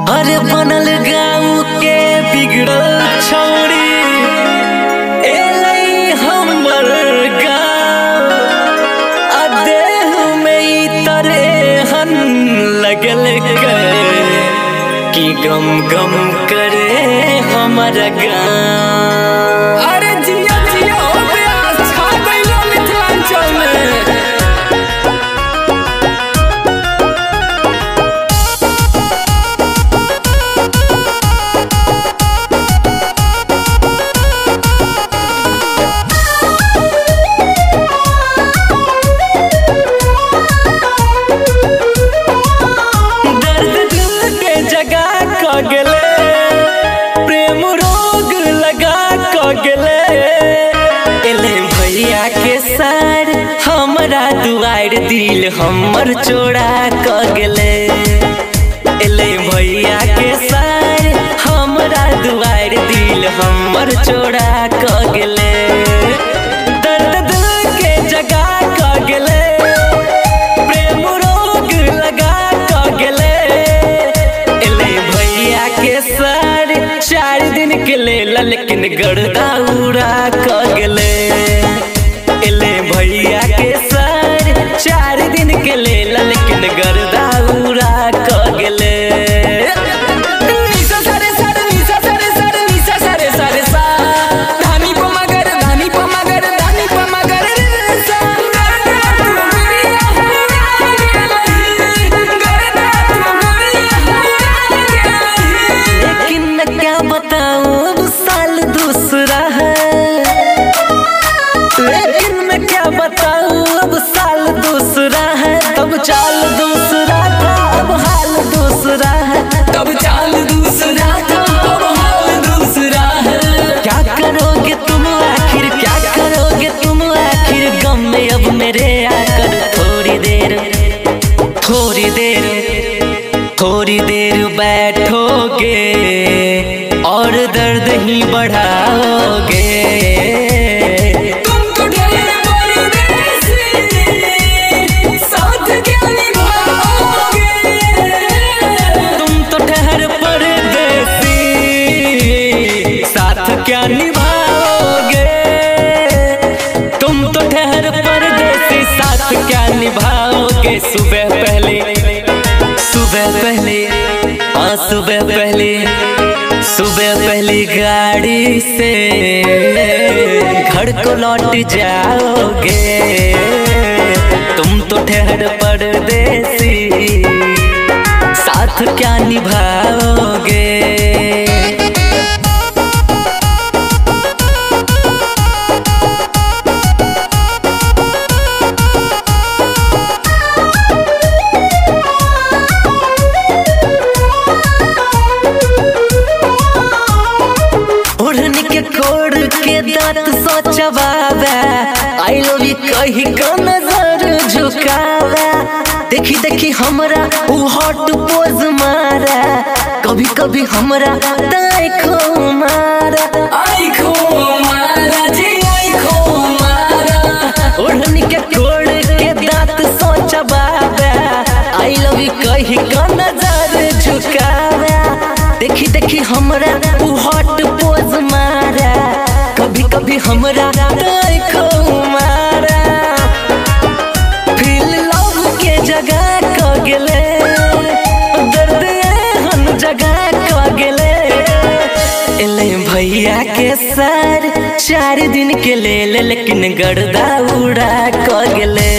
अरे बनल गाँव के बिगड़ल छौड़ी एलै हमर गाँव आ देह में ई तरेहन लगल कि गम गम करे हमर गाँव। अरे जिया जिया हो प्यास छा गइलो मिथिलांचल में। प्रेम रोग लगा क गेले एले भैया के सार हमरा दुआर दिल हमर चोरा क गेले। एले भैया के सार हमरा दुआर दिल हमर चोरा क गेले। दर्द दिल के जगा क गेले प्रेम रोग लगा क गेले। एले भैया के सार 4 दिन के लेल लेकिन गर्दा उड़ा क गेले। एले भैया के सार 4 दिन के लेल लेकिन गर्दा उड़ा क गेले। निसा सरे सरे निसा सरे सरे निसा सरे सरे सा धानी प मगर धानी प मगर धानी प मगर सा गर्दा तू गुड़िया गर्दा तू गुड़िया। लेकिन मैं क्या बताऊं अब साल दूसरा है। लेकिन मैं क्या बताऊं अब साल दूसरा है। तब चाल दूसरा था अब हाल दूसरा है। तब चाल दूसरा था अब हाल दूसरा है। क्या करोगे तुम आखिर क्या करोगे तुम आखिर गम में अब मेरे आकर थोड़ी देर बैठोगे और दर्द ही बढ़ाओगे। तुम तो ढेर परदेसी साथ क्या निभाओगे। तुम तो ठहर परदेसी साथ क्या निभाओगे। तुम तो ठहर परदेसी साथ क्या निभाओगे। सुबह पहले गाड़ी से घर को लौट जाओगे। तुम तो ठहर परदेसी साथ क्या निभाओगे। कोड़ के दांत सोचवावे आई लव यू कही का नजर झुकावे। देखी देखी हमरा उ हॉट पोज मारा कभी कभी हमरा दाई खो मारा। आई खो मारा जी आई खो मारा। ओढ़नी के कोड़ के दांत सोचवावे आई लव यू कही का नजर झुकावे। देखी देखी हमरा उ हॉट पोज मारा कभी कभी हमरा दाई खो मारा। फील लव के जगह क गेले दर्द एहन जगह क गेले। एले भैया के सार 4 दिन के लेल लेकिन गर्दा उड़ा क गेले।